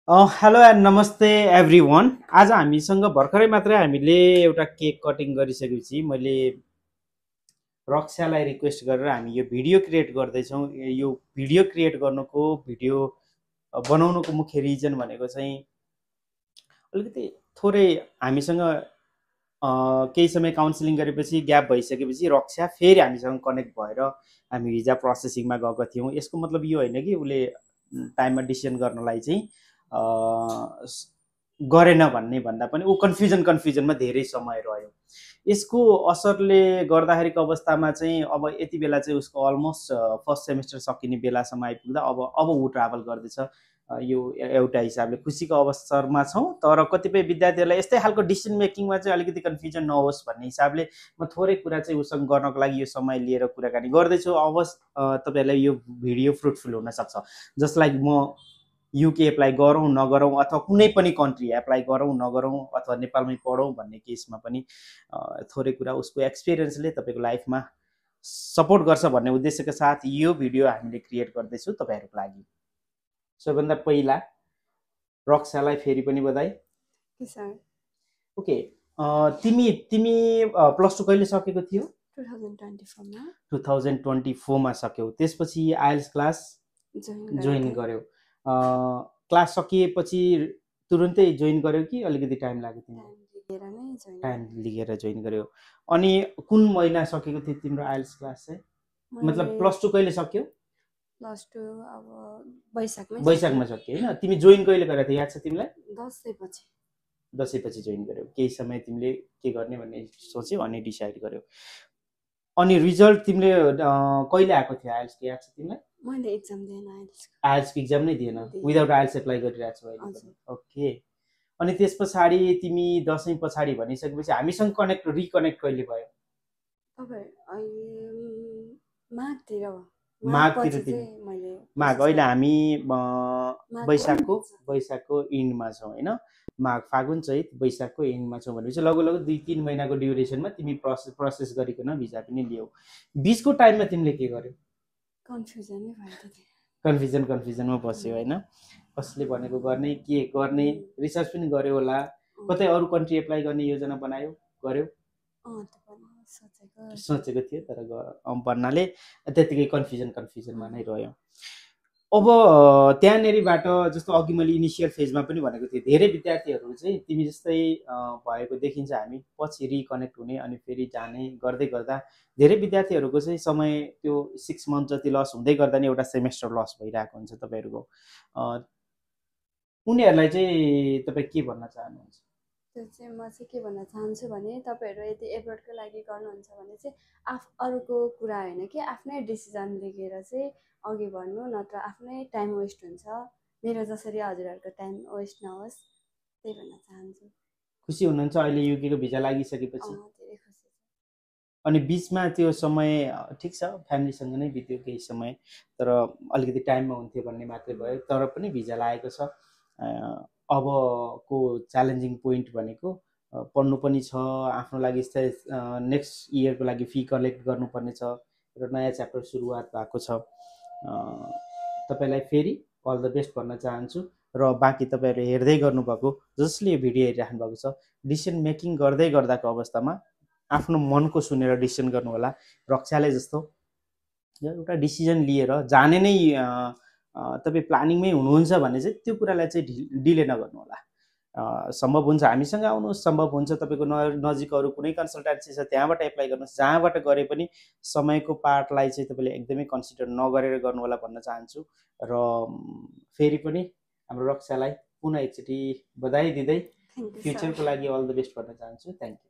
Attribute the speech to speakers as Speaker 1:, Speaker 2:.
Speaker 1: Hello and नमस्ते every one. आज हामीसँग भर्खरै मात्रै हामीले एउटा केक कटिङ गरिसकेपछि मैले रक्सालाई रिक्वेस्ट गरेर हामी यो भिडियो क्रिएट गर्दैछौँ। यो भिडियो क्रिएट गर्नुको भिडियो बनाउनुको मुख्य रिजन भनेको चाहिँ अलिकति थोरै हामीसँग केही समय काउन्सिलिङ गरेपछि ग्याप भइसकेपछि रक्षा फेरि हामीसँग कनेक्ट भएर हामी भिजा प्रोसेसिङमा गएको थियौँ। यसको मतलब यो होइन कि उसले टाइममा डिसिजन गर्नलाई चाहिँ गरेन भन्ने भन्दा पनि ऊ कन्फ्युजनमा धेरै समय रह्यो। यसको असरले गर्दाखेरिको अवस्थामा चाहिँ अब यति बेला चाहिँ उसको अलमोस्ट फर्स्ट सेमिस्टर सकिने बेलासम्म आइपुग्दा अब ऊ ट्राभल गर्दैछ। यो एउटा हिसाबले खुसीको अवसरमा छौँ, तर कतिपय विद्यार्थीहरूलाई यस्तै खालको डिसिजन मेकिङमा चाहिँ अलिकति कन्फ्युजन नहोस् भन्ने हिसाबले म थोरै कुरा चाहिँ उसँग गर्नको लागि यो समय लिएर कुराकानी गर्दैछु। अवश्य तपाईँहरूलाई यो भिडियो फ्रुटफुल हुनसक्छ। जसलाई म युके एप्लाई गरौँ नगरौँ अथवा कुनै पनि कन्ट्री एप्लाई गरौँ नगरौँ अथवा नेपालमै पढौँ भन्ने केसमा पनि थोरै कुरा उसको एक्सपिरियन्सले तपाईँको लाइफमा सपोर्ट गर्छ भन्ने उद्देश्यका साथ यो भिडियो हामीले क्रिएट गर्दैछौँ तपाईँहरूको लागि। सबैभन्दा पहिला रक्सालाई फेरि पनि बधाई। ओके, तिमी तिमी प्लस टू कहिले सकेको थियो? 2024मा सक्यौ। त्यसपछि आइएल्स क्लास जोइन गर्यौ। क्लास सकिएपछि तुरुन्तै जोइन गर्यौ कि अलिकति टाइम लाग्यो? तिमीलाई टाइम लिएर जोइन गर्यौ। अनि कुन महिना सकेको थियो तिम्रो आइएल्स क्लास चाहिँ? मतलब प्लस टू कहिले सक्यौ?
Speaker 2: प्लस टू अब
Speaker 1: वैशाखमा सक्यो होइन? तिमी जोइन कहिले गरेको थियो याद छ तिमीलाई? दसैँपछि जोइन गर्यौ। केही समय तिमीले के गर्ने भन्ने सोच्यौ अनि डिसाइड गर्यौ। अनि रिजल्ट तिमीले कहिले आएको थियो आइएल्सको याद छ तिमीलाई?
Speaker 2: मैले एक्जाम दिएन,
Speaker 1: आइएल्सको एक्जाम नै दिएन, विदाउट आइएल्स एप्लाई गरिरहेको छौ अहिले? ओके। अनि त्यस पछाडि तिमी दसैँ पछाडि भनिसकेपछि हामीसँग रिकनेक्ट कहिले भयो? माघतिर तिमी माघ अहिले हामी वैशाखको इन्डमा छौँ होइन? माघ फागुन चैत वैशाखको एन्डमा छौँ भनेपछि लगभग 2-3 महिनाको ड्युरेसनमा तिमी प्रोसेस गरिकन भिजा पनि लियौ। बिचको टाइममा तिमीले के गर्यौ? कन्फ्युजनमा बस्यो होइन? कसले भनेको गर्ने, के गर्ने, रिसर्च पनि गर्यो होला, कतै अरू कन्ट्री एप्लाई गर्ने योजना बनायो, गर्यो? सोचेको थियो तर भन्नाले त्यतिकै कन्फ्युजनमा नै रह्यो। अब त्यहाँनेरिबाट जस्तो अघि मैले इनिसियल फेजमा पनि भनेको थिएँ, धेरै विद्यार्थीहरू चाहिँ तिमी जस्तै भएको देखिन्छ। हामी पछि रिकनेक्ट हुने अनि फेरि जाने गर्दै गर्दा धेरै विद्यार्थीहरूको चाहिँ समय त्यो 6 मन्थ जति लस हुँदै गर्दा नि एउटा सेमेस्टर लस भइरहेको हुन्छ तपाईँहरूको। उनीहरूलाई चाहिँ तपाईँ के भन्न चाहनुहुन्छ?
Speaker 2: त्यो चाहिँ म चाहिँ के भन्न चाहन्छु भने तपाईँहरू यदि एब्रोडको लागि गर्नुहुन्छ भने चाहिँ अरूको कुरा होइन कि आफ्नै डिसिजन लिएर चाहिँ अघि बढ्नु, नत्र आफ्नै टाइम वेस्ट हुन्छ। मेरो जसरी हजुरहरूको टाइम वेस्ट नहोस् त्यही भन्न चाहन्छु।
Speaker 1: खुसी हुनुहुन्छ अहिले युकेको भिजा लागिसकेपछि?
Speaker 2: धेरै खुसी छ।
Speaker 1: अनि बिचमा त्यो समय ठिक छ फ्यामिलीसँग नै बित्यो केही समय, तर अलिकति टाइममा हुन्थ्यो भन्ने मात्रै भयो, तर पनि भिजा लागेको छ। अबको च्यालेन्जिङ पोइन्ट भनेको पढ्नु पनि छ, आफ्नो लागि नेक्स्ट इयरको लागि फी कलेक्ट गर्नुपर्ने छ र नयाँ च्याप्टर सुरुवात भएको छ। तपाईँलाई फेरि अल द बेस्ट भन्न चाहन्छु र बाँकी तपाईँहरूले हेर्दै गर्नुभएको जसले यो भिडियो हेरिराख्नु भएको छ, डिसिसन मेकिङ गर्दै गर्दाको अवस्थामा आफ्नो मनको सुनेर डिसिसन गर्नु होला। रक्षाले जस्तो एउटा डिसिजन लिएर जाने नै तपाईँ प्लानिङमै हुनुहुन्छ भने चाहिँ त्यो कुरालाई चाहिँ डिले नगर्नु होला। सम्भव हुन्छ हामीसँग आउनुहोस्, सम्भव हुन्छ तपाईँको नजिक अरू कुनै कन्सल्टेन्सी छ त्यहाँबाट एप्लाई गर्नुहोस्। जहाँबाट गरे पनि समयको पार्टलाई चाहिँ तपाईँले एकदमै कन्सिडर नगरेर गर्नु होला भन्न चाहन्छु। र फेरि पनि हाम्रो रक्षालाई पुनः एकचोटि बधाई दिँदै फ्युचरको लागि अल द बेस्ट भन्न चाहन्छु। Thank you.